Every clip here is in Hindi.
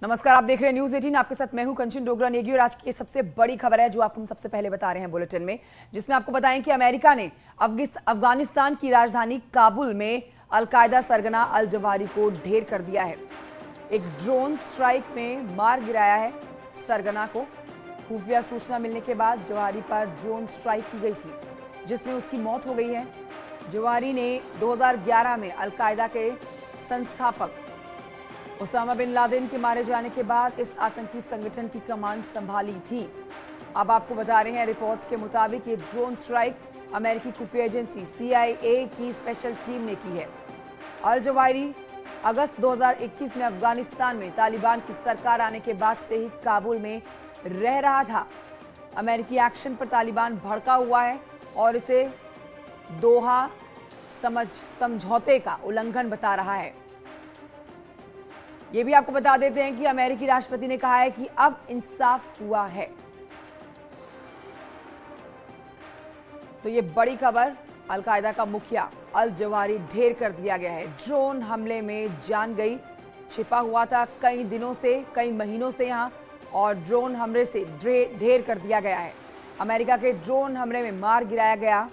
नमस्कार, आप देख रहे हैं न्यूज 18। आपके साथ मैं हूं कंचन डोगरा नेगी और आज की सबसे बड़ी खबर है जो आपको हम सबसे पहले बता रहे हैं बुलेटिन में, जिसमें आपको बताएं कि अमेरिका ने अफगानिस्तान की राजधानी काबुल में अलकायदा सरगना अल जवाहिरी को ढेर कर दिया है। एक ड्रोन स्ट्राइक में मार गिराया है सरगना को। खुफिया सूचना मिलने के बाद जवाहिरी पर ड्रोन स्ट्राइक की गई थी, जिसमें उसकी मौत हो गई है। जवाहिरी ने 2011 में अलकायदा के संस्थापक ओसामा बिन लादेन के मारे जाने के बाद इस आतंकी संगठन की कमान संभाली थी। अब आपको बता रहे हैं, रिपोर्ट्स के मुताबिक ये ड्रोन स्ट्राइक अमेरिकी खुफिया एजेंसी CIA की स्पेशल टीम ने की है। अल जवाहिरी अगस्त 2021 में अफगानिस्तान में तालिबान की सरकार आने के बाद से ही काबुल में रह रहा था। अमेरिकी एक्शन पर तालिबान भड़का हुआ है और इसे दोहा समझौते का उल्लंघन बता रहा है। ये भी आपको बता देते हैं कि अमेरिकी राष्ट्रपति ने कहा है कि अब इंसाफ हुआ है। तो ये बड़ी खबर, अलकायदा का मुखिया अल जवाहिरी ढेर कर दिया गया है। ड्रोन हमले में जान गई, छिपा हुआ था कई दिनों से, कई महीनों से यहां, और ड्रोन हमले से ढेर कर दिया गया है। अमेरिका के ड्रोन हमले में मार गिराया गया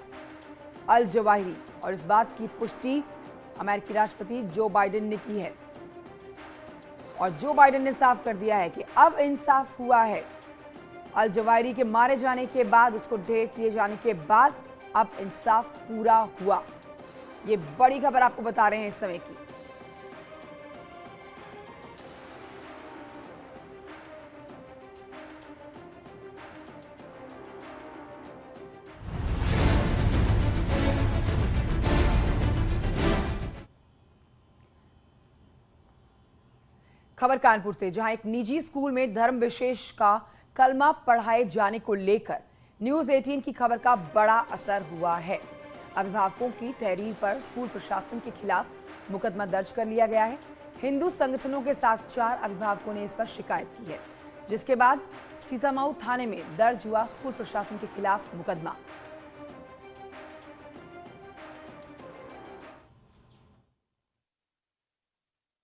अल जवाहिरी, और इस बात की पुष्टि अमेरिकी राष्ट्रपति जो बाइडेन ने की है। और जो बाइडेन ने साफ कर दिया है कि अब इंसाफ हुआ है। अल जवाहिरी के मारे जाने के बाद, उसको ढेर किए जाने के बाद अब इंसाफ पूरा हुआ। ये बड़ी खबर आपको बता रहे हैं इस समय की। खबर कानपुर से, जहां एक निजी स्कूल में धर्म विशेष का कलमा पढ़ाए जाने को लेकर न्यूज 18 की खबर का बड़ा असर हुआ है। अभिभावकों की तहरीर पर स्कूल प्रशासन के खिलाफ मुकदमा दर्ज कर लिया गया है। हिंदू संगठनों के साथ 4 अभिभावकों ने इस पर शिकायत की है, जिसके बाद सीसामाऊ थाने में दर्ज हुआ स्कूल प्रशासन के खिलाफ मुकदमा।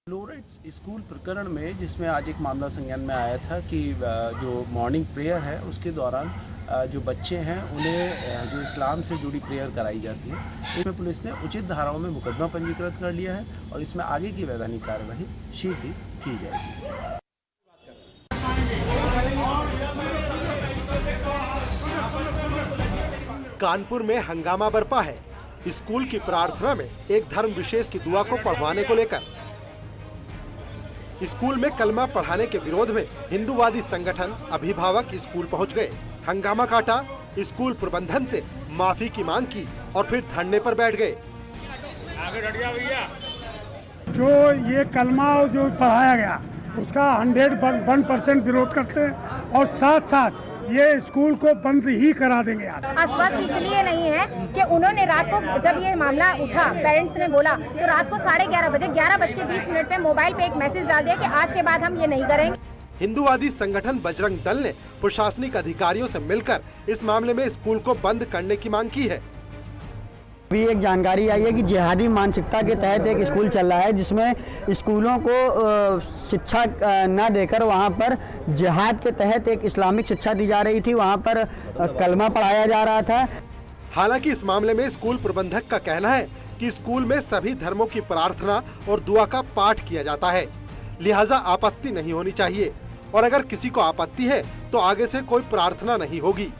फ्लोरेट्स स्कूल प्रकरण में, जिसमें आज एक मामला संज्ञान में आया था कि जो मॉर्निंग प्रेयर है उसके दौरान जो बच्चे हैं उन्हें जो इस्लाम से जुड़ी प्रेयर कराई जाती है, इसमें पुलिस ने उचित धाराओं में मुकदमा पंजीकृत कर लिया है और इसमें आगे की वैधानिक कार्यवाही शीघ्र ही की जाएगी। कानपुर में हंगामा बरपा है। स्कूल की प्रार्थना में एक धर्म विशेष की दुआ को पढ़वाने को लेकर स्कूल में कलमा पढ़ाने के विरोध में हिंदूवादी संगठन अभिभावक स्कूल पहुंच गए। हंगामा काटा, स्कूल प्रबंधन से माफी की मांग की और फिर धरने पर बैठ गए। जो ये कलमा जो पढ़ाया गया उसका 101% विरोध करते हैं और साथ साथ ये स्कूल को बंद ही करा देंगे। आश्वस्त इसलिए नहीं है कि उन्होंने रात को, जब ये मामला उठा, पेरेंट्स ने बोला तो रात को 11:30 बजे 11:20 पे मोबाइल पे एक मैसेज डाल दिया कि आज के बाद हम ये नहीं करेंगे। हिंदूवादी संगठन बजरंग दल ने प्रशासनिक अधिकारियों से मिलकर इस मामले में स्कूल को बंद करने की मांग की है। अभी एक जानकारी आई है कि जिहादी मानसिकता के तहत एक स्कूल चल रहा है, जिसमें स्कूलों को शिक्षा न देकर वहां पर जिहाद के तहत एक इस्लामिक शिक्षा दी जा रही थी, वहां पर कलमा पढ़ाया जा रहा था। हालांकि इस मामले में स्कूल प्रबंधक का कहना है कि स्कूल में सभी धर्मों की प्रार्थना और दुआ का पाठ किया जाता है, लिहाजा आपत्ति नहीं होनी चाहिए, और अगर किसी को आपत्ति है तो आगे से कोई प्रार्थना नहीं होगी।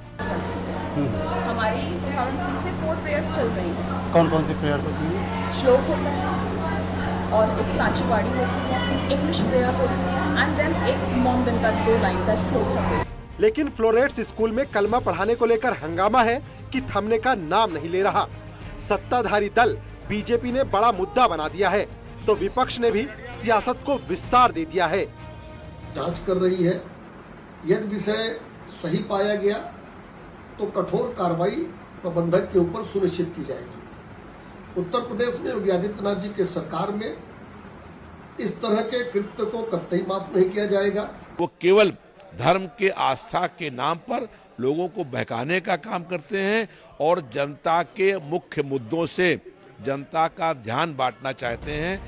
हमारी 2003 से 4 प्रेयर्स चल रही हैं। कौन कौन सी प्रेयर होती है? श्लोक होता है और एक सांचीवाड़ी होती है, इंग्लिश प्रेयर होती है, एंड देन एक मॉन्गन का 2 लाइन का श्लोक होता है। लेकिन फ्लोरेट्स स्कूल में कलमा पढ़ाने को लेकर हंगामा है कि थमने का नाम नहीं ले रहा। सत्ताधारी दल बीजेपी ने बड़ा मुद्दा बना दिया है, तो विपक्ष ने भी सियासत को विस्तार दे दिया है। जांच कर रही है, यदि विषय सही पाया गया तो कठोर कार्रवाई प्रबंधक के ऊपर सुनिश्चित की जाएगी। उत्तर प्रदेश में योगी आदित्यनाथ जी के सरकार में इस तरह के कृत्य को कतई माफ नहीं किया जाएगा। वो केवल धर्म के आस्था के नाम पर लोगों को बहकाने का काम करते हैं और जनता के मुख्य मुद्दों से जनता का ध्यान बांटना चाहते हैं।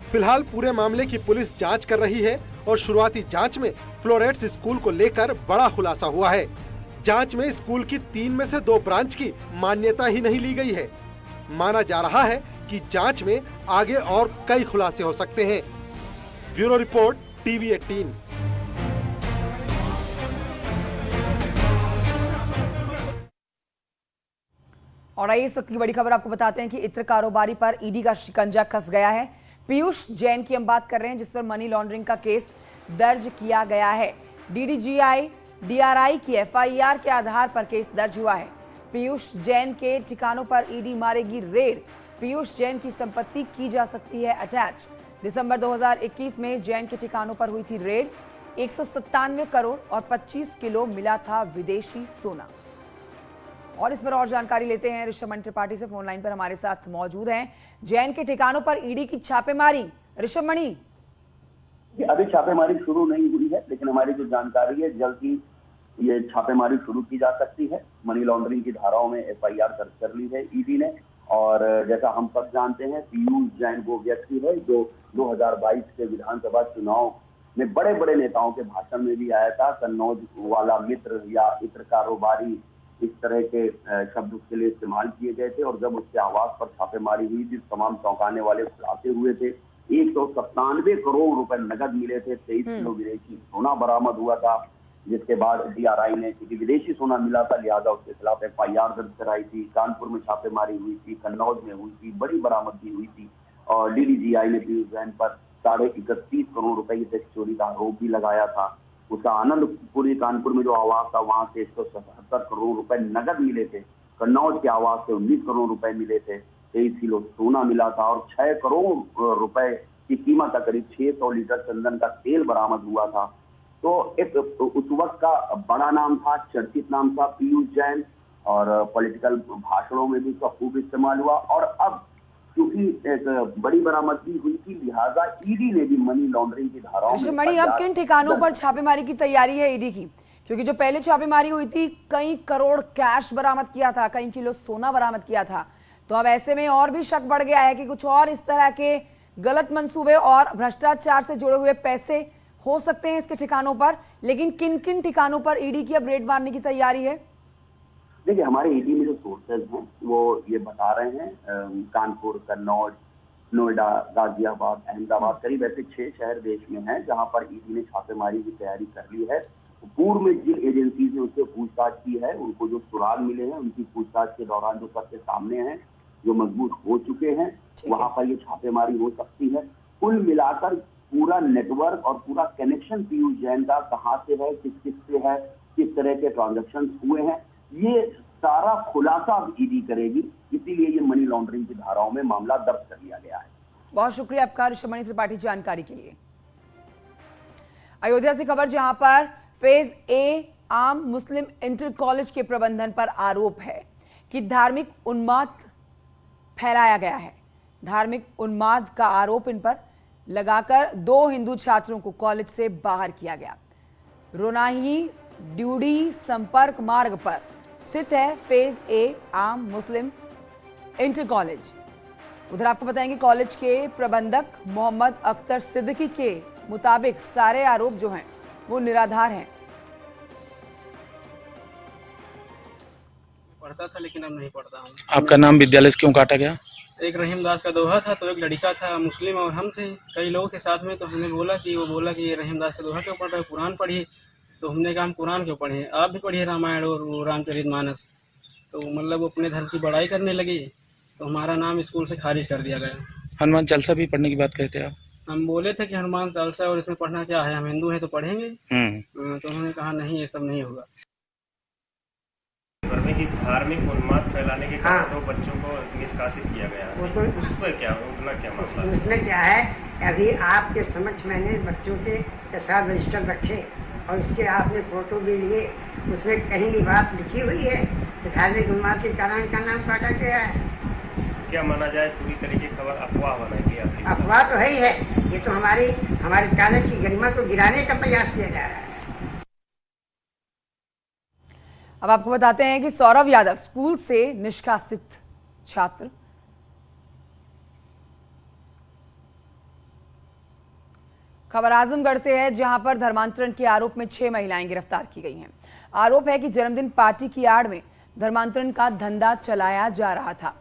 फिलहाल पूरे मामले की पुलिस जांच कर रही है और शुरुआती जांच में फ्लोरेट्स स्कूल को लेकर बड़ा खुलासा हुआ है। जांच में स्कूल की 3 में से 2 ब्रांच की मान्यता ही नहीं ली गई है। माना जा रहा है कि जांच में आगे और कई खुलासे हो सकते हैं। Bureau report, TV 18। और आइए इस वक्त की बड़ी खबर आपको बताते हैं कि इत्र कारोबारी पर ईडी का शिकंजा कस गया है। पीयूष जैन की हम बात कर रहे हैं, जिस पर मनी लॉन्ड्रिंग का केस दर्ज किया गया है। डीडीजीआई डीआरआई की एफआईआर के आधार पर केस दर्ज हुआ है। पीयूष जैन के ठिकानों पर ईडी मारेगी रेड। पीयूष जैन की संपत्ति की जा सकती है अटैच। दिसंबर 2021 में जैन के ठिकानों पर हुई थी रेड। 197 करोड़ और 25 किलो मिला था विदेशी सोना। और इस पर और जानकारी लेते हैं, ऋषभ मणि त्रिपाठी से फोन लाइन पर हमारे साथ मौजूद हैं। जैन के ठिकानों पर ईडी की छापेमारी। ऋषभ मणि, अभी छापेमारी शुरू नहीं हुई है, लेकिन हमारी जो जानकारी है जल्द ही ये छापेमारी शुरू की जा सकती है। मनी लॉन्ड्रिंग की धाराओं में एफआईआर दर्ज कर ली है ईडी ने। और जैसा हम सब जानते हैं, पीयूष जैन वो व्यक्ति है जो 2022 के विधानसभा चुनाव में बड़े बड़े नेताओं के भाषण में भी आया था। कन्नौज वाला मित्र या इत्र कारोबारी, इस तरह के शब्द उसके लिए इस्तेमाल किए गए थे। और जब उसके आवास पर छापेमारी हुई थी, तमाम चौंकाने वाले खुलासे हुए थे। 197 करोड़ रुपए नगद मिले थे, 23 किलो विदेशी सोना बरामद हुआ था, जिसके बाद डीआरआई ने, क्योंकि विदेशी सोना मिला था लिहाजा उसके खिलाफ एफआईआर दर्ज कराई थी। कानपुर में छापेमारी हुई थी, कन्नौज में हुई थी, बड़ी बरामदगी हुई थी। और डीडीजीआई ने पीयूष जैन पर 31.5 करोड़ रुपए की टैक्स चोरी का आरोप भी लगाया था। उसका आनंदपुरी कानपुर में जो आवास था, वहां से 177 करोड़ रुपए नगद मिले थे। कन्नौज के आवास से 19 करोड़ रुपए मिले थे, 23 किलो सोना मिला था और 6 करोड़ रुपए की कीमत का करीब 600 लीटर चंदन का तेल बरामद हुआ था। तो एक उस वक्त का बड़ा नाम था, चर्चित नाम था पीयूष जैन, और पॉलिटिकल भाषणों में भी उसका खूब इस्तेमाल हुआ। और अब क्योंकि एक बड़ी बरामदगी हुई थी, लिहाजा ईडी ने भी मनी लॉन्ड्रिंग की धाराओं में। मणि, अब किन ठिकानों पर छापेमारी की तैयारी है ईडी की? क्योंकि जो पहले छापेमारी हुई थी, कई करोड़ कैश बरामद किया था, कई किलो सोना बरामद किया था। तो अब ऐसे में और भी शक बढ़ गया है कि कुछ और इस तरह के गलत मंसूबे और भ्रष्टाचार से जुड़े हुए पैसे हो सकते हैं इसके ठिकानों पर। लेकिन किन किन ठिकानों पर ईडी की अब रेड मारने की तैयारी है? देखिए, हमारे ईडी में जो सोर्सेज हैं वो ये बता रहे हैं, कानपुर, कन्नौज, नोएडा, गाजियाबाद, अहमदाबाद, करीब ऐसे 6 शहर देश में हैं जहां पर ईडी ने छापेमारी की तैयारी कर ली है। पूर्व में जिन एजेंसी से उससे पूछताछ की है, उनको जो सुराग मिले हैं, उनकी पूछताछ के दौरान जो तथ्य सामने हैं, जो मजबूत हो चुके हैं, वहां पर ये छापेमारी हो सकती है। कुल मिलाकर पूरा नेटवर्क और पूरा कनेक्शन पीयूष जैन का कहाँ से है, किस किस से है, किस तरह के ट्रांजेक्शन हुए हैं, ये सारा खुलासा ईडी करेगी। इसीलिए ये मनी लॉन्ड्रिंग की धाराओं में मामला दर्ज कर लिया गया है। बहुत शुक्रिया आपका ऋषभ मणि त्रिपाठी जानकारी के लिए। अयोध्या से खबर, जहां पर फेज ए आम मुस्लिम इंटर कॉलेज के प्रबंधन पर आरोप है कि धार्मिक उन्माद फैलाया गया है। धार्मिक उन्माद का आरोप इन पर लगाकर 2 हिंदू छात्रों को कॉलेज से बाहर किया गया। रोनाही ड्यूडी संपर्क मार्ग पर स्थित है फेज ए आम मुस्लिम इंटर कॉलेज। उधर आपको बताएंगे, कॉलेज के प्रबंधक मोहम्मद अख्तर सिद्दीकी के मुताबिक सारे आरोप जो हैं वो निराधार हैं। पढ़ता था लेकिन अब नहीं पढ़ता हूँ। आपका नाम विद्यालय से क्यों काटा गया? एक रहीम दास का दोहा था, तो एक लड़का था मुस्लिम और हम थे कई लोगों के साथ में, तो हमने बोला कि ये रहीम दास का दोहा क्यों पढ़ रहे हो, कुरान पढ़िए। तो हमने कहा हम कुरान क्यों पढ़े, आप भी पढ़िए रामायण और रामचरितमानस। तो मतलब वो अपने धर्म की बड़ाई करने लगे, तो हमारा नाम स्कूल से खारिज कर दिया गया। हनुमान चालीसा भी पढ़ने की बात कहते हैं आप? हम बोले थे कि हनुमान चालीसा और इसमें पढ़ना क्या है, हम हिंदू हैं तो पढ़ेंगे। तो उन्होंने कहा नहीं, ये सब नहीं होगा। की धार्मिक उन्माद फैलाने के कारण 2 बच्चों को निष्कासित किया गया है। तो उस पर क्या, उतना क्या मसला? उसमें क्या है, अभी आपके समक्ष मैंने बच्चों के साथ रजिस्टर रखे और उसके आपने फोटो भी लिए। उसमें कहीं ये बात लिखी हुई है कि धार्मिक उन्माद के कारण का नाम काटा गया है। क्या माना जाए, पूरी तरीके खबर अफवाह बनाई गई? अफवाह तो है ही है, ये तो हमारे कॉलेज की गरिमा को गिराने का प्रयास किया जा रहा है। अब आपको बताते हैं कि सौरभ यादव स्कूल से निष्कासित छात्र। खबर आजमगढ़ से है, जहां पर धर्मांतरण के आरोप में 6 महिलाएं गिरफ्तार की गई हैं। आरोप है कि जन्मदिन पार्टी की आड़ में धर्मांतरण का धंधा चलाया जा रहा था।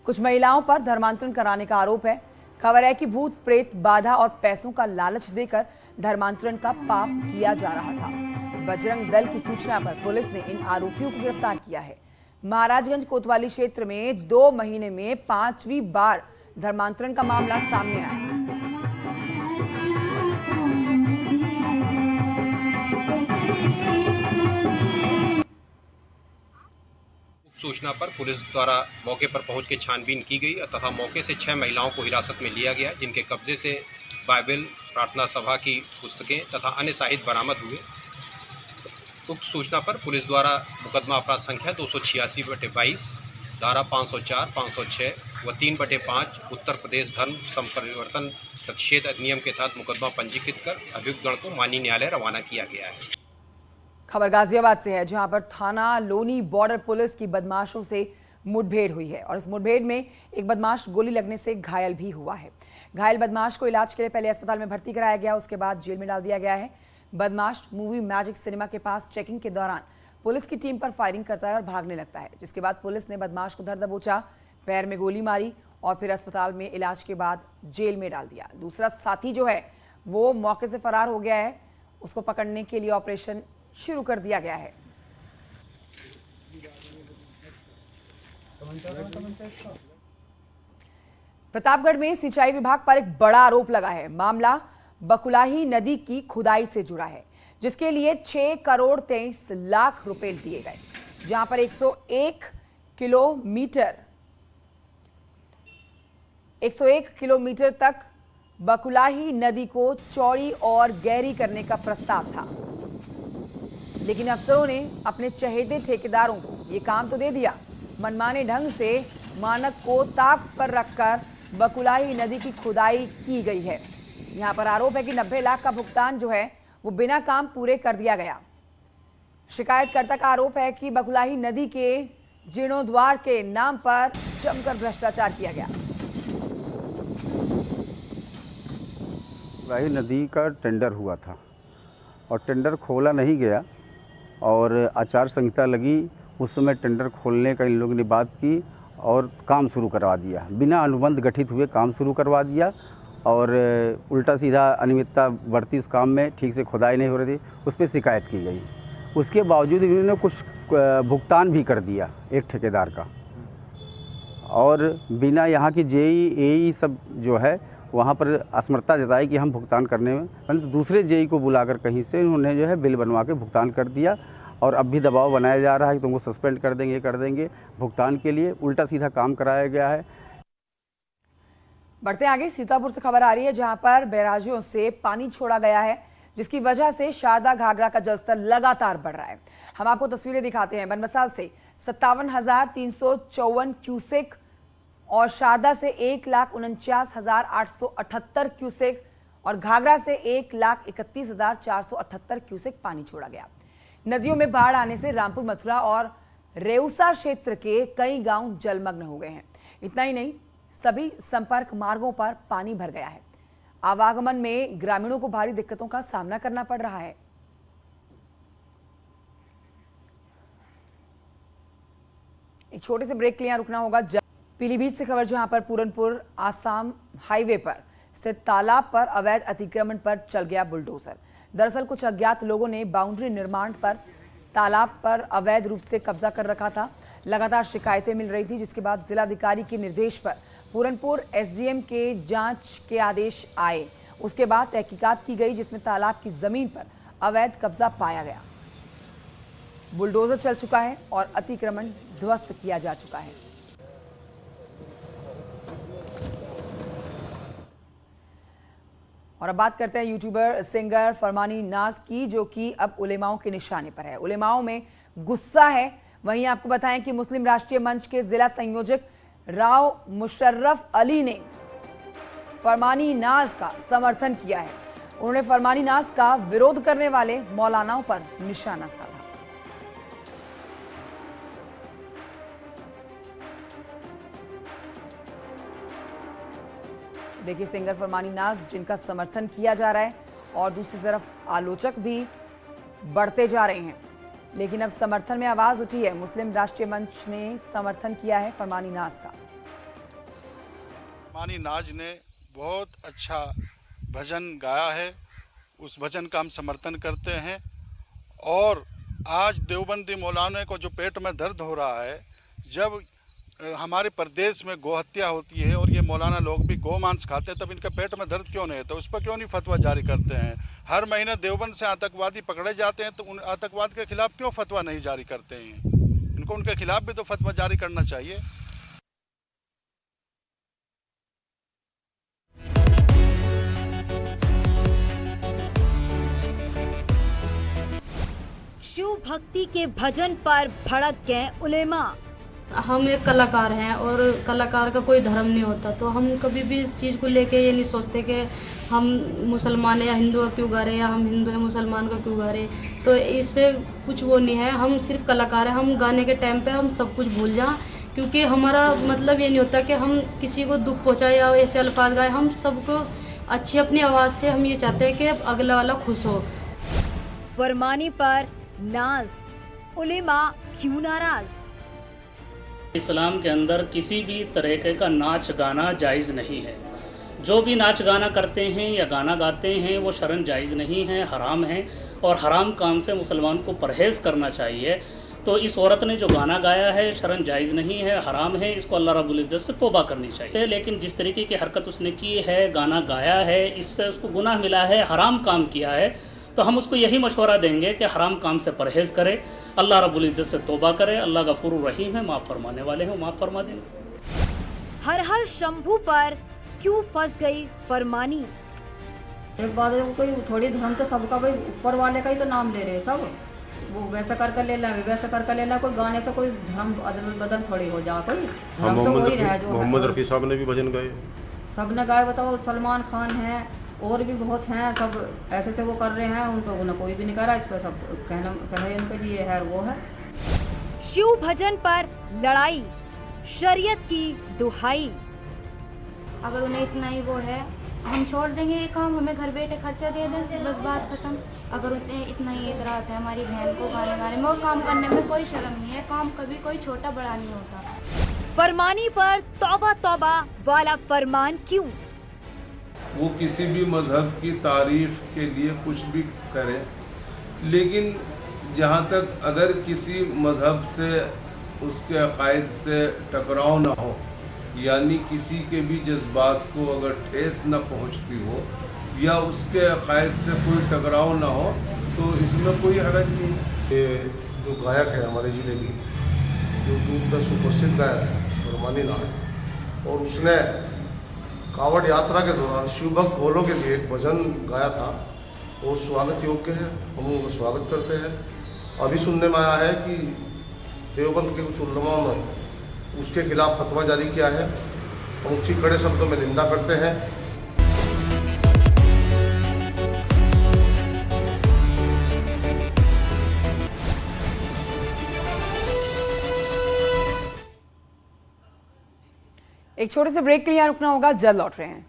कुछ महिलाओं पर धर्मांतरण कराने का आरोप है। खबर है कि भूत प्रेत बाधा और पैसों का लालच देकर धर्मांतरण का पाप किया जा रहा था। बजरंग दल की सूचना पर पुलिस ने इन आरोपियों को गिरफ्तार किया है। महाराजगंज कोतवाली क्षेत्र में 2 महीने में 5वीं बार धर्मांतरण का मामला सामने आया। सूचना पर पुलिस द्वारा मौके पर पहुंच के छानबीन की गई तथा मौके से 6 महिलाओं को हिरासत में लिया गया, जिनके कब्जे से बाइबल, प्रार्थना सभा की पुस्तकें तथा अन्य साहित्य बरामद हुए। उक्त सूचना पर पुलिस द्वारा मुकदमा अपराध संख्या 286/22, धारा 504, 506 व 3/5 उत्तर प्रदेश धर्म संपरिवर्तन प्रतिषेध अधिनियम के तहत मुकदमा पंजीकृत कर अभियुक्त गण को माननीय न्यायालय रवाना किया गया है। खबर गाजियाबाद से है, जहां पर थाना लोनी बॉर्डर पुलिस की बदमाशों से मुठभेड़ हुई है और इस मुठभेड़ में एक बदमाश गोली लगने से घायल भी हुआ है। घायल बदमाश को इलाज के लिए पहले अस्पताल में भर्ती कराया गया, उसके बाद जेल में डाल दिया गया है। बदमाश मूवी मैजिक सिनेमा के पास चेकिंग के दौरान पुलिस की टीम पर फायरिंग करता है और भागने लगता है, जिसके बाद पुलिस ने बदमाश को धर दबोचा, पैर में गोली मारी और फिर अस्पताल में इलाज के बाद जेल में डाल दिया। दूसरा साथी जो है वो मौके से फरार हो गया है, उसको पकड़ने के लिए ऑपरेशन शुरू कर दिया गया है। प्रतापगढ़ में सिंचाई विभाग पर एक बड़ा आरोप लगा है। मामला बकुलाही नदी की खुदाई से जुड़ा है, जिसके लिए 6 करोड़ 23 लाख रुपए दिए गए, जहां पर 101 किलोमीटर तक बकुलाही नदी को चौड़ी और गहरी करने का प्रस्ताव था, लेकिन अफसरों ने अपने चहेते ठेकेदारों को ये काम तो दे दिया। मनमाने ढंग से मानक को ताक पर रखकर बकुलाही नदी की खुदाई की गई है। यहाँ पर आरोप है कि 90 लाख का भुगतान जो है वो बिना काम पूरे कर दिया गया। शिकायतकर्ता का आरोप है कि बकुलाही नदी के जीर्णोद्वार के नाम पर जमकर भ्रष्टाचार किया गया। बकुलाही नदी का टेंडर हुआ था और टेंडर खोला नहीं गया और आचार संहिता लगी। उस समय टेंडर खोलने का इन लोगों ने बात की और काम शुरू करवा दिया, बिना अनुबंध गठित हुए काम शुरू करवा दिया और उल्टा सीधा अनियमितता बढ़ती उस काम में, ठीक से खुदाई नहीं हो रही थी, उस पर शिकायत की गई। उसके बावजूद इन्होंने कुछ भुगतान भी कर दिया एक ठेकेदार का, और बिना यहाँ की जेई एई सब जो है वहाँ पर असमर्थता जताई कि हम भुगतान करने में, परंतु दूसरे जेई को बुलाकर कहीं से उन्होंने जो है बिल बनवा के भुगतान कर दिया और अब भी दबाव बनाया जा रहा है कि तुमको सस्पेंड कर देंगे भुगतान के लिए। उल्टा सीधा काम कराया गया है। बढ़ते आगे, सीतापुर से खबर आ रही है, जहां पर बैराजों से पानी छोड़ा गया है, जिसकी वजह से शारदा घाघरा का जलस्तर लगातार बढ़ रहा है। हम आपको तस्वीरें दिखाते हैं। बनबसाल से 57,354 क्यूसेक और शारदा से 1,49,878 क्यूसेक और घाघरा से 1,31,478 क्यूसेक पानी छोड़ा गया। नदियों में बाढ़ आने से रामपुर, मथुरा और रेउसा क्षेत्र के कई गांव जलमग्न हो गए हैं। इतना ही नहीं, सभी संपर्क मार्गों पर पानी भर गया है। आवागमन में ग्रामीणों को भारी दिक्कतों का सामना करना पड़ रहा है। एक छोटे से ब्रेक के लिए रुकना होगा। पीलीभीत से खबर, जहां पर पूरनपुर आसाम हाईवे पर स्थित तालाब पर अवैध अतिक्रमण पर चल गया बुलडोजर। दरअसल कुछ अज्ञात लोगों ने बाउंड्री निर्माण पर तालाब पर अवैध रूप से कब्जा कर रखा था। लगातार शिकायतें मिल रही थी, जिसके बाद जिलाधिकारी के निर्देश पर पूरनपुर एसडीएम के जांच के आदेश आए। उसके बाद तहकीकात की गई, जिसमें तालाब की जमीन पर अवैध कब्जा पाया गया। बुलडोजर चल चुका है और अतिक्रमण ध्वस्त किया जा चुका है। और अब बात करते हैं यूट्यूबर सिंगर फरमानी नाज की, जो कि अब उलेमाओं के निशाने पर है। उलेमाओं में गुस्सा है। वहीं आपको बताएं कि मुस्लिम राष्ट्रीय मंच के जिला संयोजक राव मुशर्रफ अली ने फरमानी नाज का समर्थन किया है। उन्होंने फरमानी नाज का विरोध करने वाले मौलानाओं पर निशाना साधा। देखिए, सिंगर फरमानी नाज जिनका समर्थन किया जा रहा है, और दूसरी तरफ आलोचक भी बढ़ते जा रहे हैं। लेकिन अब समर्थन में आवाज उठी है। मुस्लिम राष्ट्रीय मंच ने समर्थन किया है फरमानी नाज का। फरमानी नाज ने बहुत अच्छा भजन गाया है, उस भजन का हम समर्थन करते हैं। और आज देवबंदी मौलाना को जो पेट में दर्द हो रहा है, जब हमारे प्रदेश में गोहत्या होती है और ये मौलाना लोग भी गौ मांस खाते हैं, तब इनके पेट में दर्द क्यों नहीं है? तो उस पर क्यों नहीं फतवा जारी करते हैं? हर महीने देवबंद से आतंकवादी पकड़े जाते हैं, तो उन आतंकवाद के खिलाफ क्यों फतवा नहीं जारी करते हैं? इनको उनके खिलाफ भी तो फतवा जारी करना चाहिए। शिव भक्ति के भजन पर भड़क गए उलेमा। हम एक कलाकार हैं और कलाकार का कोई धर्म नहीं होता, तो हम कभी भी इस चीज़ को लेके ये नहीं सोचते कि हम मुसलमान या हिंदू का क्यों गा रहे हैं या हम हिंदू या मुसलमान का क्यों गा रहे हैं। तो इससे कुछ वो नहीं है, हम सिर्फ कलाकार हैं। हम गाने के टाइम पे हम सब कुछ भूल जाएं, क्योंकि हमारा मतलब ये नहीं होता कि हम किसी को दुख पहुँचाए या ऐसे अल्फाज गाए। हम सबको अच्छी अपनी आवाज़ से हम ये चाहते हैं कि अगला वाला खुश हो। फरमानी पर नाज, उलेमा क्यों नाराज? इस्लाम के अंदर किसी भी तरीके का नाच गाना जायज़ नहीं है। जो भी नाच गाना करते हैं या गाना गाते हैं वो शरन जायज़ नहीं है, हराम है। और हराम काम से मुसलमान को परहेज़ करना चाहिए। तो इस औरत ने जो गाना गाया है शरन जायज़ नहीं है, हराम है। इसको अल्लाह रब्बुल इज़्ज़त से तौबा करनी चाहिए। लेकिन जिस तरीके की हरकत उसने की है, गाना गाया है, इससे उसको गुनाह मिला है, हराम काम किया है। तो हम उसको यही मशवरा देंगे कि हराम काम से परहेज़ करे, अल्लाह रब्बुल इज़्ज़त से तौबा करे। अल्लाह गफूरुर रहीम है, माफ़ फरमाने वाले हैं, माफ़ फरमा देंगे। हर हर शंभू पर क्यों फंस गई फरमानी? एक बात है, कोई थोड़ी धर्म तो सबका, भाई ऊपर वाले का ही तो नाम ले रहे हैं सब। वो वैसा करके ले ला, वैसा करके ले ला। कोई गाने से कोई धर्म अदल बदल थोड़ी हो जा। कोई धर्म तो वही रहा जो मोहम्मद रफ़ी साहब ने भी भजन गाए, सब ने गाए। बताओ, सलमान खान है और भी बहुत हैं, सब ऐसे से वो कर रहे हैं। उनको ना कोई भी नहीं कर रहा। इस पर सब कह रहे हैं जी ये है वो है। शिव भजन पर लड़ाई, शरीयत की दुहाई। अगर उन्हें इतना ही वो है, हम छोड़ देंगे ये काम, हमें घर बैठे खर्चा दे दें, बस बात खत्म। अगर उन्हें इतना ही एतराज़ है हमारी बहन को गाने गाने में, और काम करने में कोई शर्म नहीं है। काम कभी कोई छोटा बड़ा नहीं होता। फरमानी पर तौबा तौबा वाला फरमान क्यों? वो किसी भी मज़हब की तारीफ़ के लिए कुछ भी करे, लेकिन जहाँ तक अगर किसी मज़हब से उसके अक़ायद से टकराव ना हो, यानी किसी के भी जज्बात को अगर ठेस न पहुँचती हो या उसके अक़ायद से कोई टकराव ना हो, तो इसमें कोई हरज नहीं। ये जो गायक है हमारे ज़िले की, जो दूर का सुप्रसिद्ध गायक है फरमानी नाज, और उसने कावड़ यात्रा के दौरान शिव भक्त होलों के लिए एक भजन गाया था और स्वागत योग्य है। हम उनको स्वागत करते हैं। अभी सुनने में आया है कि देवबंद के कुछ उलमा ने उसके खिलाफ फतवा जारी किया है। हम उसकी कड़े शब्दों में निंदा करते हैं। एक छोटे से ब्रेक के लिए यहाँ रुकना होगा, जल्द लौट रहे हैं।